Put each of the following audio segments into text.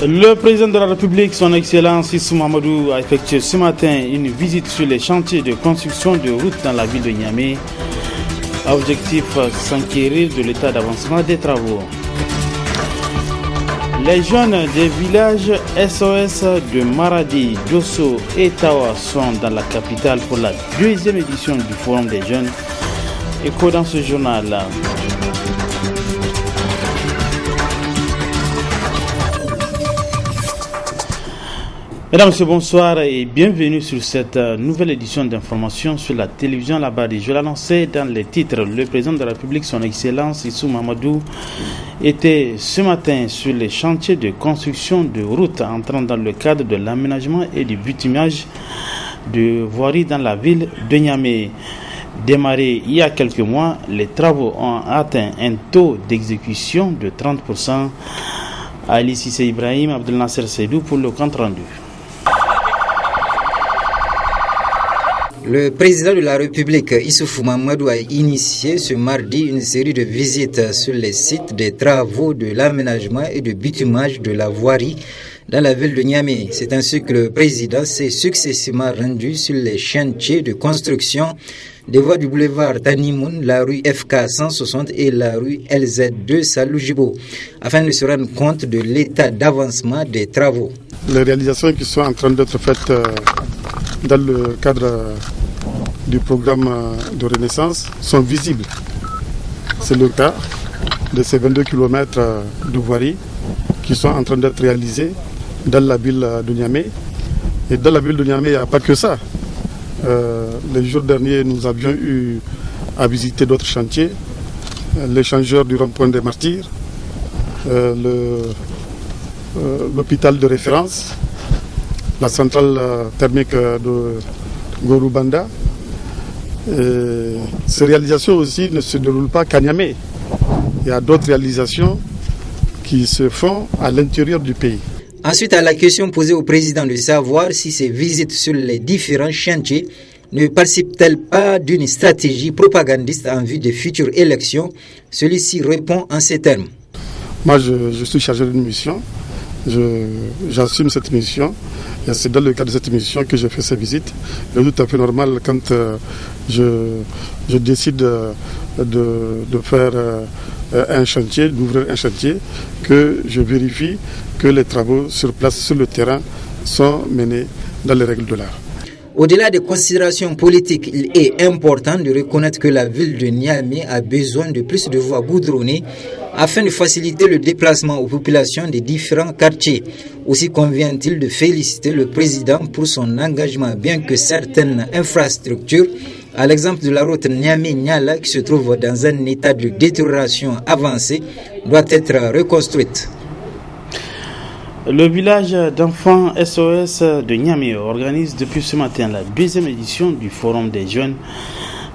Le président de la République, son Excellence Issou Mahamadou, a effectué ce matin une visite sur les chantiers de construction de routes dans la ville de Niamey. Objectif, s'enquérir de l'état d'avancement des travaux. Les jeunes des villages SOS de Maradi, Dosso et Tawa sont dans la capitale pour la deuxième édition du Forum des jeunes. Écho dans ce journal. Mesdames et messieurs, bonsoir et bienvenue sur cette nouvelle édition d'information sur la télévision Labadi. Je l'annonçais dans les titres. Le président de la République, son Excellence Issou Mahamadou, était ce matin sur les chantiers de construction de routes entrant dans le cadre de l'aménagement et du bitumage de voiries dans la ville de Niamey. Démarrés il y a quelques mois, les travaux ont atteint un taux d'exécution de 30%. Ali Sissé Ibrahim, Abdel Nasser Seydou pour le compte rendu. Le président de la République, Issoufou Mahamadou, a initié ce mardi une série de visites sur les sites des travaux de l'aménagement et de bitumage de la voirie dans la ville de Niamey. C'est ainsi que le président s'est successivement rendu sur les chantiers de construction des voies du boulevard Tanimoun, la rue FK 160 et la rue LZ2 Salou-Jibo, afin de se rendre compte de l'état d'avancement des travaux. Les réalisations qui sont en train d'être faites dans le cadre du programme de Renaissance sont visibles. C'est le cas de ces 22 km de voirie qui sont en train d'être réalisés dans la ville de Niamey. Et dans la ville de Niamey, il n'y a pas que ça. Les jours derniers, nous avions eu à visiter d'autres chantiers, l'échangeur du rond-point des Martyrs, l'hôpital de référence, la centrale thermique de Gorubanda. Ces réalisations aussi ne se déroulent pas qu'à Niamey. Il y a d'autres réalisations qui se font à l'intérieur du pays. Ensuite, à la question posée au président de savoir si ces visites sur les différents chantiers ne participent-elles pas d'une stratégie propagandiste en vue des futures élections, celui-ci répond en ces termes. Moi, je suis chargé d'une mission. J'assume cette mission et c'est dans le cadre de cette mission que j'ai fait ces visites. C'est tout à fait normal quand je décide de faire un chantier, d'ouvrir un chantier, que je vérifie que les travaux sur place, sur le terrain, sont menés dans les règles de l'art. Au-delà des considérations politiques, il est important de reconnaître que la ville de Niamey a besoin de plus de voies goudronnées afin de faciliter le déplacement aux populations des différents quartiers. Aussi convient-il de féliciter le président pour son engagement, bien que certaines infrastructures, à l'exemple de la route Niamey-Niala qui se trouve dans un état de détérioration avancée, doit être reconstruite. Le village d'enfants SOS de Niamey organise depuis ce matin la deuxième édition du Forum des jeunes.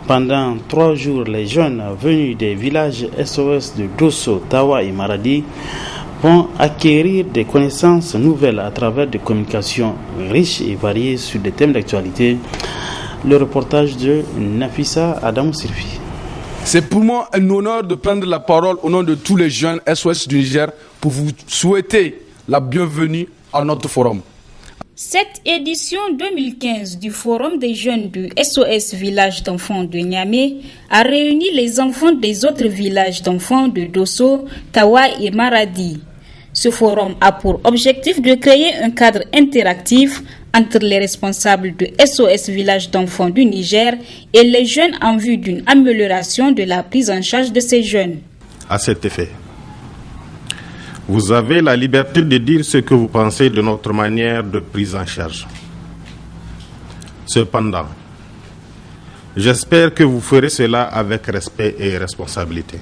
Pendant 3 jours, les jeunes venus des villages SOS de Dosso, Tawa et Maradi vont acquérir des connaissances nouvelles à travers des communications riches et variées sur des thèmes d'actualité. Le reportage de Nafissa Adam Sirfi. C'est pour moi un honneur de prendre la parole au nom de tous les jeunes SOS du Niger pour vous souhaiter la bienvenue à notre forum. Cette édition 2015 du Forum des jeunes du SOS Village d'enfants de Niamey a réuni les enfants des autres villages d'enfants de Dosso, Tawa et Maradi. Ce forum a pour objectif de créer un cadre interactif entre les responsables de SOS Village d'enfants du Niger et les jeunes en vue d'une amélioration de la prise en charge de ces jeunes. À cet effet, vous avez la liberté de dire ce que vous pensez de notre manière de prise en charge. Cependant, j'espère que vous ferez cela avec respect et responsabilité.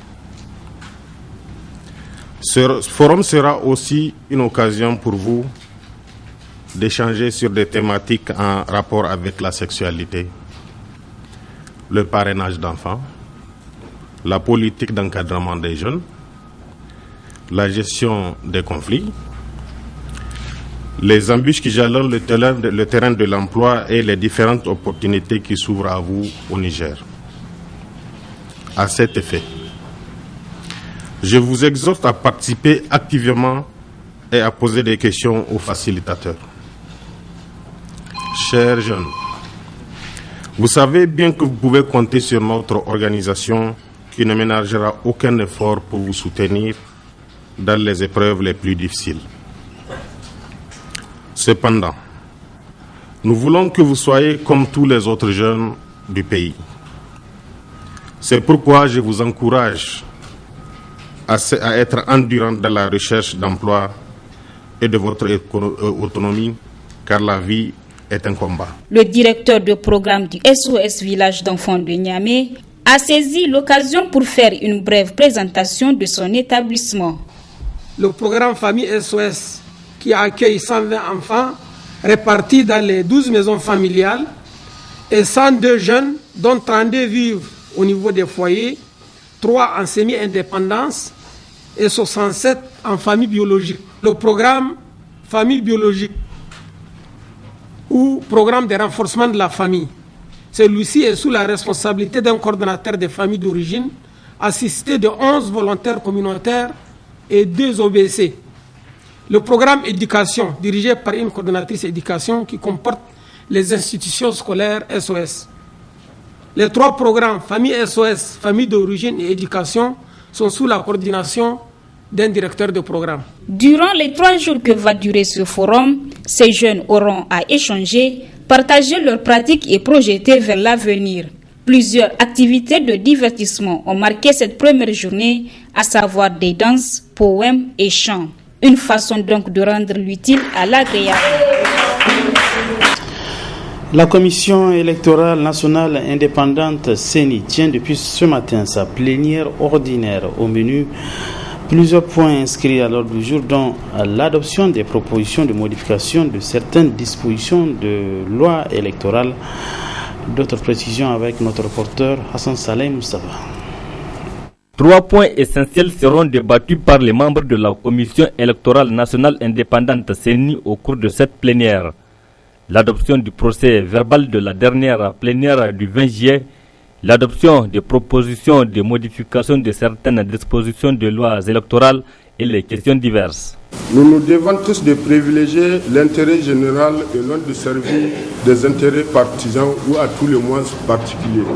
Ce forum sera aussi une occasion pour vous d'échanger sur des thématiques en rapport avec la sexualité, le parrainage d'enfants, la politique d'encadrement des jeunes, la gestion des conflits, les embûches qui jalonnent le terrain de l'emploi et les différentes opportunités qui s'ouvrent à vous au Niger. À cet effet, je vous exhorte à participer activement et à poser des questions aux facilitateurs. Chers jeunes, vous savez bien que vous pouvez compter sur notre organisation qui ne ménagera aucun effort pour vous soutenir dans les épreuves les plus difficiles. Cependant, nous voulons que vous soyez comme tous les autres jeunes du pays. C'est pourquoi je vous encourage à être endurant dans la recherche d'emploi et de votre autonomie, car la vie est un combat. Le directeur de programme du SOS Village d'enfants de Niamey a saisi l'occasion pour faire une brève présentation de son établissement. Le programme Famille SOS, qui accueille 120 enfants répartis dans les 12 maisons familiales et 102 jeunes, dont 32 vivent au niveau des foyers, 3 en semi-indépendance et 67 en famille biologique. Le programme Famille biologique ou programme de renforcement de la famille, celui-ci est sous la responsabilité d'un coordonnateur des familles d'origine, assisté de 11 volontaires communautaires et 2 OBC. Le programme éducation, dirigé par une coordonnatrice éducation qui comporte les institutions scolaires SOS. Les 3 programmes Famille SOS, Famille d'origine et éducation sont sous la coordination d'un directeur de programme. Durant les 3 jours que va durer ce forum, ces jeunes auront à échanger, partager leurs pratiques et projeter vers l'avenir. Plusieurs activités de divertissement ont marqué cette première journée, à savoir des danses, poèmes et chants. Une façon donc de rendre l'utile à l'agréable. La Commission électorale nationale indépendante CENI tient depuis ce matin sa plénière ordinaire. Au menu, plusieurs points inscrits à l'ordre du jour, dont l'adoption des propositions de modification de certaines dispositions de loi électorale. D'autres précisions avec notre reporter Hassan Saleh Moustapha. 3 points essentiels seront débattus par les membres de la Commission électorale nationale indépendante CENI au cours de cette plénière. L'adoption du procès verbal de la dernière plénière du 20 juillet, l'adoption des propositions de modification de certaines dispositions de lois électorales et les questions diverses. Nous nous devons tous de privilégier l'intérêt général et non de servir des intérêts partisans ou à tout le moins particuliers.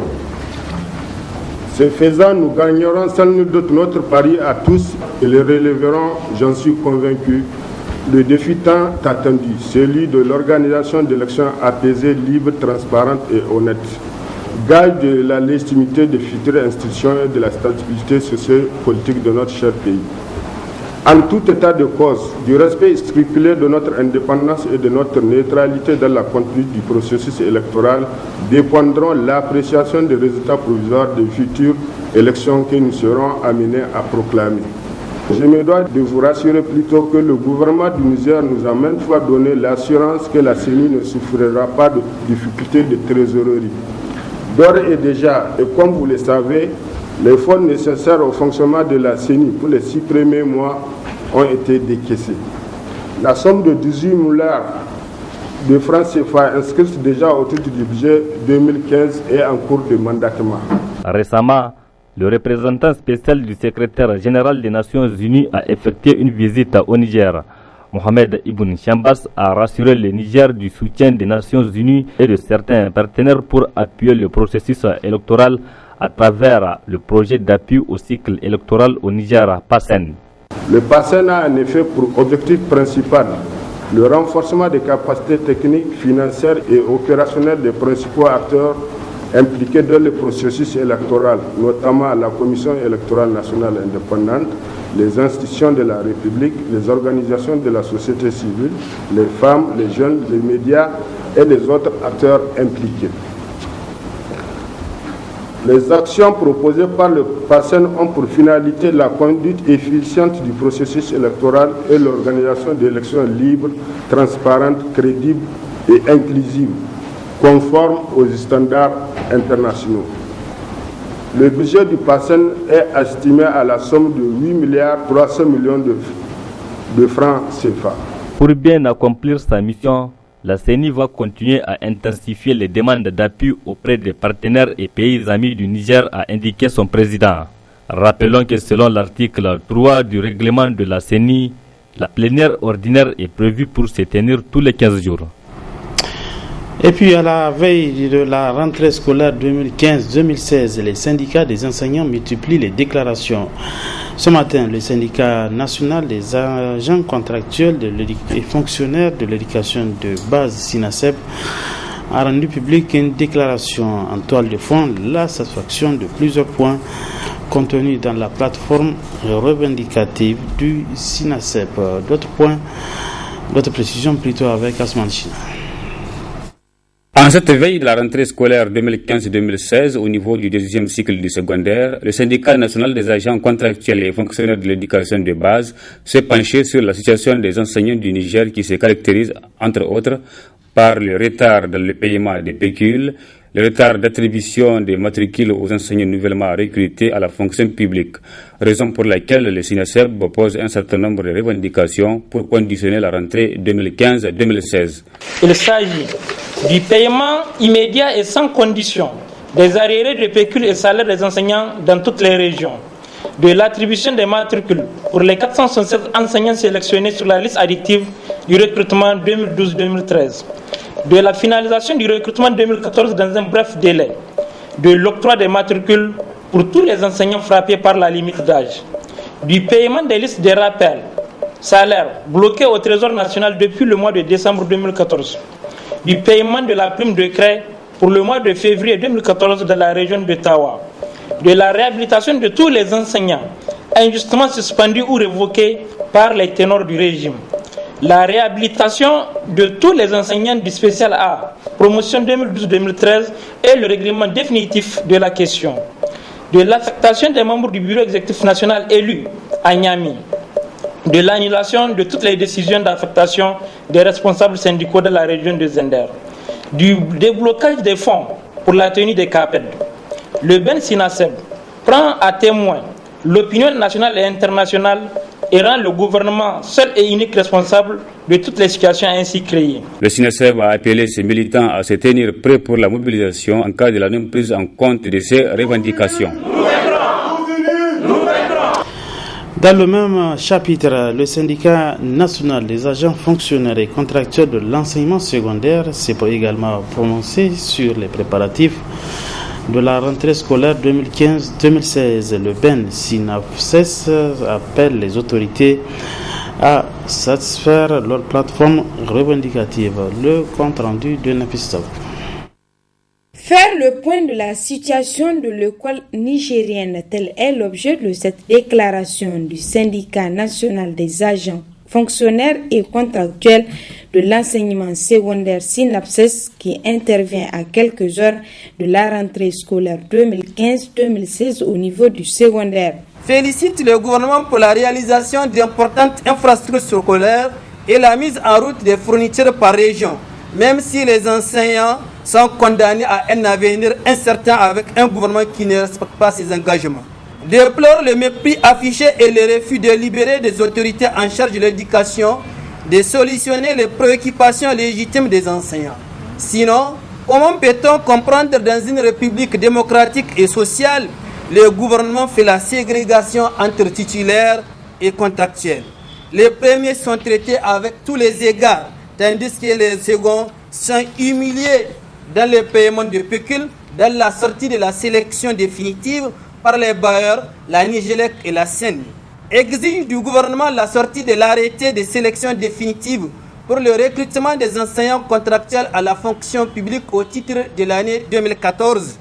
Ce faisant, nous gagnerons sans nul doute notre pari à tous et le relèverons, j'en suis convaincu, le défi tant attendu, celui de l'organisation d'élections apaisées, libres, transparentes et honnêtes. Gage de la légitimité des futures institutions et de la stabilité socio-politique de notre cher pays. En tout état de cause, du respect scrupuleux de notre indépendance et de notre neutralité dans la conduite du processus électoral dépendront l'appréciation des résultats provisoires des futures élections que nous serons amenés à proclamer. Je me dois de vous rassurer plutôt que le gouvernement du Niger nous a maintes fois donné l'assurance que la CENI ne souffrira pas de difficultés de trésorerie. D'ores et déjà, et comme vous le savez, les fonds nécessaires au fonctionnement de la CENI pour les 6 premiers mois ont été décaissés. La somme de 18 milliards de francs CFA inscrite déjà au titre du budget 2015 est en cours de mandatement. Récemment, le représentant spécial du secrétaire général des Nations Unies a effectué une visite au Niger. Mohamed Ibn Chambas a rassuré le Niger du soutien des Nations Unies et de certains partenaires pour appuyer le processus électoral à travers le projet d'appui au cycle électoral au Niger, PASSEN. Le PASSEN a en effet pour objectif principal le renforcement des capacités techniques, financières et opérationnelles des principaux acteurs impliqués dans le processus électoral, notamment la Commission électorale nationale indépendante, les institutions de la République, les organisations de la société civile, les femmes, les jeunes, les médias et les autres acteurs impliqués. Les actions proposées par le PASSEN ont pour finalité la conduite efficiente du processus électoral et l'organisation d'élections libres, transparentes, crédibles et inclusives, conformes aux standards internationaux. Le budget du PASSEN est estimé à la somme de 8 milliards 300 millions de francs CFA. Pour bien accomplir sa mission, la CENI va continuer à intensifier les demandes d'appui auprès des partenaires et pays amis du Niger, a indiqué son président. Rappelons que selon l'article 3 du règlement de la CENI, La plénière ordinaire est prévue pour se tenir tous les 15 jours. Et puis à la veille de la rentrée scolaire 2015-2016, les syndicats des enseignants multiplient les déclarations. Ce matin, le syndicat national des agents contractuels et fonctionnaires de l'éducation de base SINASEP a rendu public une déclaration en toile de fond, la satisfaction de plusieurs points contenus dans la plateforme revendicative du SINASEP. D'autres précisions plutôt avec Asman China. En cette veille de la rentrée scolaire 2015-2016, au niveau du deuxième cycle du secondaire, le syndicat national des agents contractuels et fonctionnaires de l'éducation de base s'est penché sur la situation des enseignants du Niger qui se caractérise, entre autres, par le retard dans le paiement des pécules, le retard d'attribution des matricules aux enseignants nouvellement recrutés à la fonction publique, raison pour laquelle le SINASEP pose un certain nombre de revendications pour conditionner la rentrée 2015-2016. Il s'agit du paiement immédiat et sans condition des arriérés de pécules et salaires des enseignants dans toutes les régions, de l'attribution des matricules pour les 467 enseignants sélectionnés sur la liste addictive du recrutement 2012-2013, de la finalisation du recrutement 2014 dans un bref délai, de l'octroi des matricules pour tous les enseignants frappés par la limite d'âge, du paiement des listes de rappels, salaires bloqués au Trésor national depuis le mois de décembre 2014, du paiement de la prime de craie pour le mois de février 2014 dans la région de Tawa, de la réhabilitation de tous les enseignants injustement suspendus ou révoqués par les ténors du régime, la réhabilitation de tous les enseignants du spécial A, promotion 2012-2013 et le règlement définitif de la question, de l'affectation des membres du bureau exécutif national élus à Niamey, de l'annulation de toutes les décisions d'affectation des responsables syndicaux de la région de Zender, du déblocage des fonds pour la tenue des CAPED. Le Ben SINASEP prend à témoin l'opinion nationale et internationale et rend le gouvernement seul et unique responsable de toutes les situations ainsi créées. Le SINASEP a appelé ses militants à se tenir prêts pour la mobilisation en cas de la non prise en compte de ces revendications. Dans le même chapitre, le syndicat national des agents fonctionnaires et contractuels de l'enseignement secondaire s'est également prononcé sur les préparatifs de la rentrée scolaire 2015-2016. Le Ben SINASEP appelle les autorités à satisfaire leur plateforme revendicative. Le compte rendu de Nafistov. Faire le point de la situation de l'école nigérienne, tel est l'objet de cette déclaration du syndicat national des agents, fonctionnaires et contractuels de l'enseignement secondaire SINASEP qui intervient à quelques heures de la rentrée scolaire 2015-2016 au niveau du secondaire. Félicite le gouvernement pour la réalisation d'importantes infrastructures scolaires et la mise en route des fournitures par région, même si les enseignants sont condamnés à un avenir incertain avec un gouvernement qui ne respecte pas ses engagements. Déplore le mépris affiché et le refus de libérer des autorités en charge de l'éducation, de solutionner les préoccupations légitimes des enseignants. Sinon, comment peut-on comprendre dans une république démocratique et sociale, le gouvernement fait la ségrégation entre titulaires et contractuels? Les premiers sont traités avec tous les égards, tandis que les seconds sont humiliés dans le paiement de pécule, dans la sortie de la sélection définitive par les bailleurs, la Nigélec et la Seine. Exige du gouvernement la sortie de l'arrêté de sélection définitive pour le recrutement des enseignants contractuels à la fonction publique au titre de l'année 2014.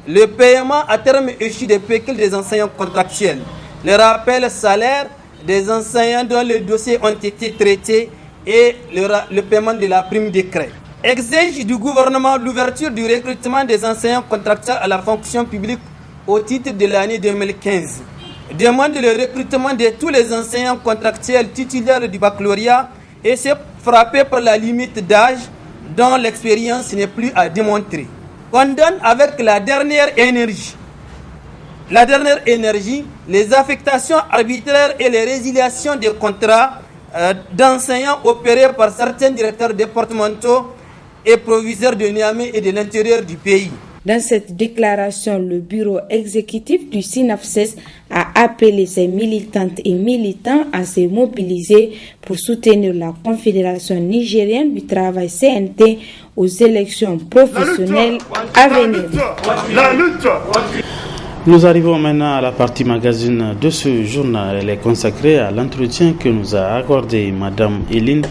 Le paiement à terme échu des pécules des enseignants contractuels. Le rappel salaire des enseignants dont les dossiers ont été traités et le paiement de la prime de craie. Exige du gouvernement l'ouverture du recrutement des enseignants contractuels à la fonction publique au titre de l'année 2015. Demande le recrutement de tous les enseignants contractuels titulaires du baccalauréat et se frapper par la limite d'âge dont l'expérience n'est plus à démontrer. Condamne avec la dernière énergie les affectations arbitraires et les résiliations des contrats d'enseignants opérés par certains directeurs départementaux et proviseurs de Niamey et de l'intérieur du pays. Dans cette déclaration, le bureau exécutif du SYNAFCES a appelé ses militantes et militants à se mobiliser pour soutenir la Confédération nigérienne du travail CNT aux élections professionnelles à venir. Nous arrivons maintenant à la partie magazine de ce journal. Elle est consacrée à l'entretien que nous a accordé Madame Eline,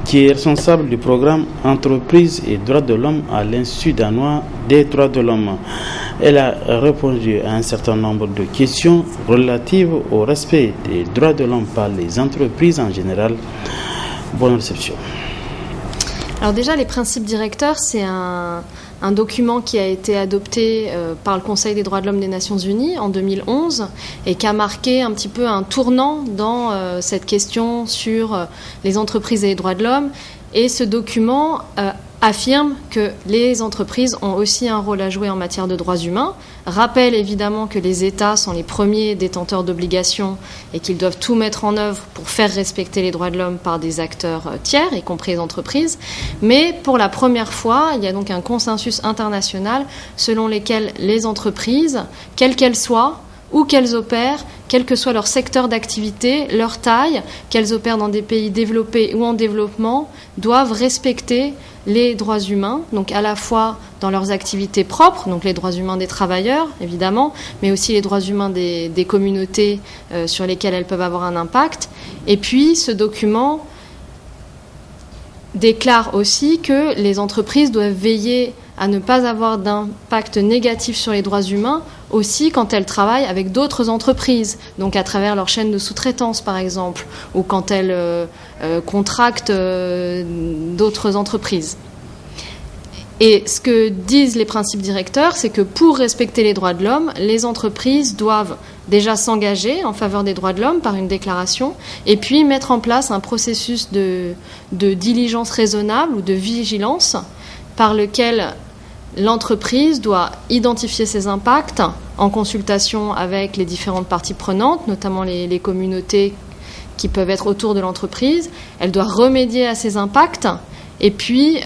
qui est responsable du programme Entreprise et droits de l'homme à l'Institut danois des droits de l'homme. Elle a répondu à un certain nombre de questions relatives au respect des droits de l'homme par les entreprises en général. Bonne réception. Alors déjà, les principes directeurs, c'est un document qui a été adopté par le Conseil des droits de l'homme des Nations Unies en 2011 et qui a marqué un petit peu un tournant dans cette question sur les entreprises et les droits de l'homme. Et ce document affirme que les entreprises ont aussi un rôle à jouer en matière de droits humains, rappelle évidemment que les États sont les premiers détenteurs d'obligations et qu'ils doivent tout mettre en œuvre pour faire respecter les droits de l'homme par des acteurs tiers, y compris les entreprises. Mais pour la première fois, il y a donc un consensus international selon lequel les entreprises, quelles qu'elles soient, où qu'elles opèrent, quel que soit leur secteur d'activité, leur taille, qu'elles opèrent dans des pays développés ou en développement, doivent respecter les droits humains, donc à la fois dans leurs activités propres, donc les droits humains des travailleurs, évidemment, mais aussi les droits humains des communautés sur lesquelles elles peuvent avoir un impact. Et puis, ce document déclare aussi que les entreprises doivent veiller à ne pas avoir d'impact négatif sur les droits humains, aussi quand elles travaillent avec d'autres entreprises, donc à travers leur chaîne de sous-traitance par exemple, ou quand elles contractent d'autres entreprises. Et ce que disent les principes directeurs, c'est que pour respecter les droits de l'homme, les entreprises doivent déjà s'engager en faveur des droits de l'homme par une déclaration, et puis mettre en place un processus de diligence raisonnable ou de vigilance par lequel l'entreprise doit identifier ses impacts en consultation avec les différentes parties prenantes, notamment les communautés qui peuvent être autour de l'entreprise. Elle doit remédier à ces impacts et puis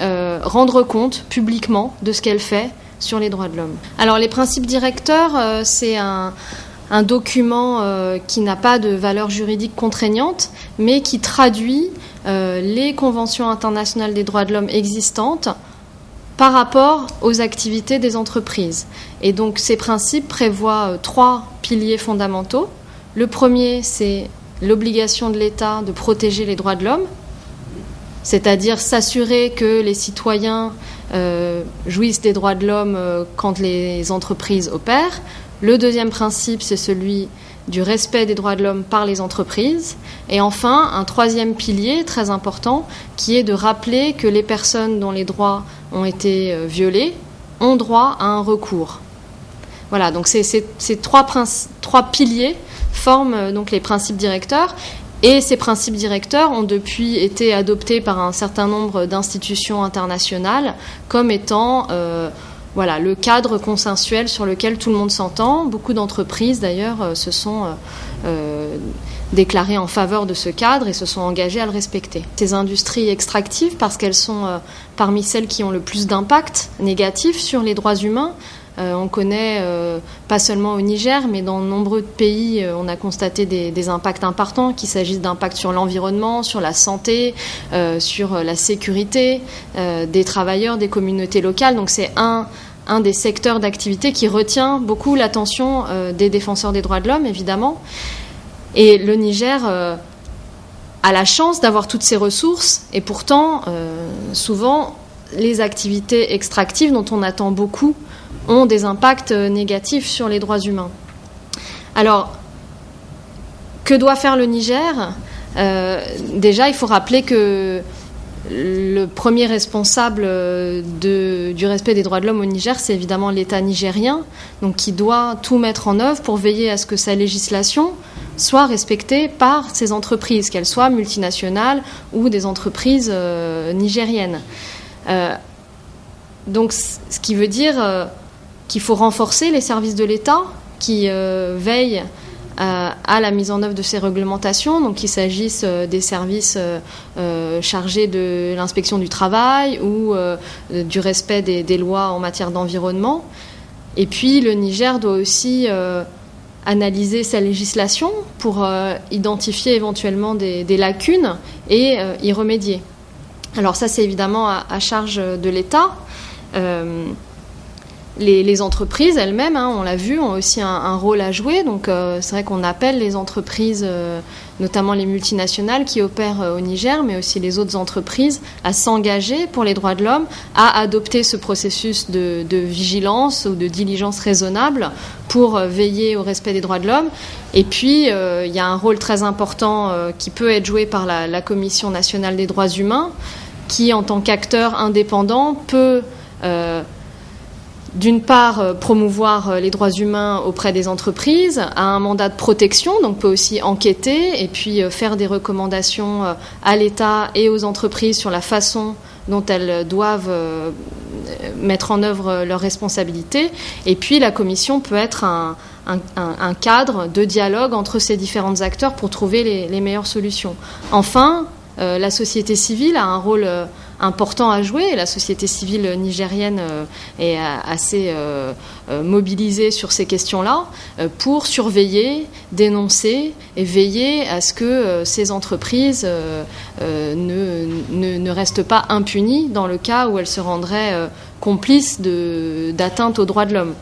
rendre compte publiquement de ce qu'elle fait sur les droits de l'homme. Alors les principes directeurs, c'est un document qui n'a pas de valeur juridique contraignante, mais qui traduit les conventions internationales des droits de l'homme existantes par rapport aux activités des entreprises. Et donc ces principes prévoient 3 piliers fondamentaux. Le premier, c'est l'obligation de l'État de protéger les droits de l'homme, c'est-à-dire s'assurer que les citoyens jouissent des droits de l'homme quand les entreprises opèrent. Le deuxième principe, c'est celui du respect des droits de l'homme par les entreprises. Et enfin, un troisième pilier très important qui est de rappeler que les personnes dont les droits ont été violés ont droit à un recours. Voilà, donc ces trois piliers forment donc les principes directeurs. Et ces principes directeurs ont depuis été adoptés par un certain nombre d'institutions internationales comme étant le cadre consensuel sur lequel tout le monde s'entend. Beaucoup d'entreprises, d'ailleurs, se sont déclarées en faveur de ce cadre et se sont engagées à le respecter. Ces industries extractives, parce qu'elles sont parmi celles qui ont le plus d'impact négatif sur les droits humains, on connaît, pas seulement au Niger, mais dans de nombreux pays, on a constaté des impacts importants, qu'il s'agisse d'impacts sur l'environnement, sur la santé, sur la sécurité des travailleurs, des communautés locales. Donc c'est un des secteurs d'activité qui retient beaucoup l'attention des défenseurs des droits de l'homme, évidemment. Et le Niger a la chance d'avoir toutes ces ressources, et pourtant, souvent, les activités extractives dont on attend beaucoup ont des impacts négatifs sur les droits humains. Alors, que doit faire le Niger ? Déjà, il faut rappeler que le premier responsable du respect des droits de l'homme au Niger, c'est évidemment l'État nigérien, donc qui doit tout mettre en œuvre pour veiller à ce que sa législation soit respectée par ses entreprises, qu'elles soient multinationales ou des entreprises nigériennes. Donc, ce qui veut dire qu'il faut renforcer les services de l'État qui veillent à la mise en œuvre de ces réglementations, donc qu'il s'agisse des services chargés de l'inspection du travail ou du respect des lois en matière d'environnement. Et puis le Niger doit aussi analyser sa législation pour identifier éventuellement des lacunes et y remédier. Alors ça, c'est évidemment à charge de l'État. Les entreprises elles-mêmes, on l'a vu, ont aussi un rôle à jouer. Donc c'est vrai qu'on appelle les entreprises, notamment les multinationales qui opèrent au Niger, mais aussi les autres entreprises, à s'engager pour les droits de l'homme, à adopter ce processus de vigilance ou de diligence raisonnable pour veiller au respect des droits de l'homme. Et puis, il y a un rôle très important qui peut être joué par la Commission nationale des droits humains, qui, en tant qu'acteur indépendant, peut d'une part promouvoir les droits humains auprès des entreprises, a un mandat de protection, donc peut aussi enquêter et puis faire des recommandations à l'État et aux entreprises sur la façon dont elles doivent mettre en œuvre leurs responsabilités. Et puis la commission peut être un cadre de dialogue entre ces différents acteurs pour trouver les meilleures solutions. Enfin, la société civile a un rôle important à jouer. La société civile nigérienne est assez mobilisée sur ces questions-là pour surveiller, dénoncer et veiller à ce que ces entreprises ne restent pas impunies dans le cas où elles se rendraient complices d'atteinte aux droits de l'homme.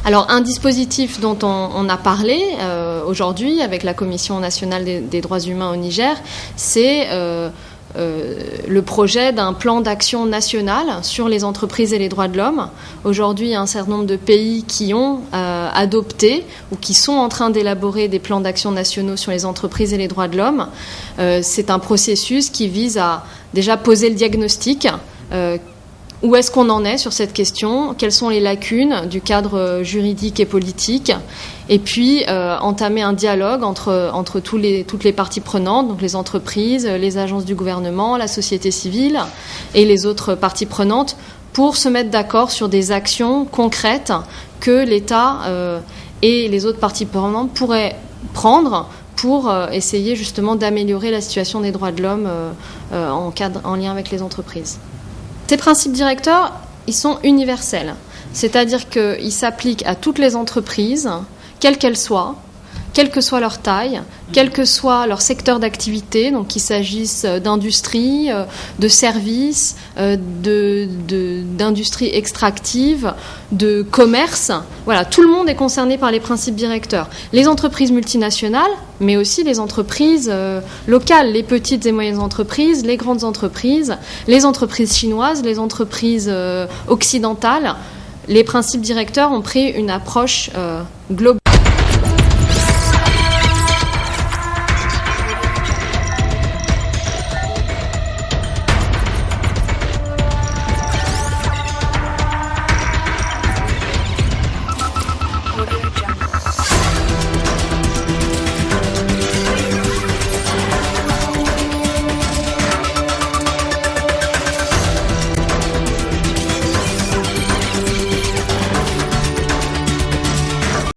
Alors, un dispositif dont on a parlé aujourd'hui avec la Commission nationale des droits humains au Niger, c'est le projet d'un plan d'action national sur les entreprises et les droits de l'homme. Aujourd'hui, il y a un certain nombre de pays qui ont adopté ou qui sont en train d'élaborer des plans d'action nationaux sur les entreprises et les droits de l'homme. C'est un processus qui vise à déjà poser le diagnostic. Où est-ce qu'on en est sur cette question? Quelles sont les lacunes du cadre juridique et politique? Et puis entamer un dialogue entre toutes les parties prenantes, donc les entreprises, les agences du gouvernement, la société civile et les autres parties prenantes, pour se mettre d'accord sur des actions concrètes que l'État et les autres parties prenantes pourraient prendre pour essayer justement d'améliorer la situation des droits de l'homme en lien avec les entreprises. Ces principes directeurs, ils sont universels, c'est-à-dire qu'ils s'appliquent à toutes les entreprises, quelles qu'elles soient, quelle que soit leur taille, quel que soit leur secteur d'activité, donc qu'il s'agisse d'industrie, de services, d'industrie extractive, de commerce. Voilà, tout le monde est concerné par les principes directeurs. Les entreprises multinationales, mais aussi les entreprises locales, les petites et moyennes entreprises, les grandes entreprises, les entreprises chinoises, les entreprises occidentales. Les principes directeurs ont pris une approche globale.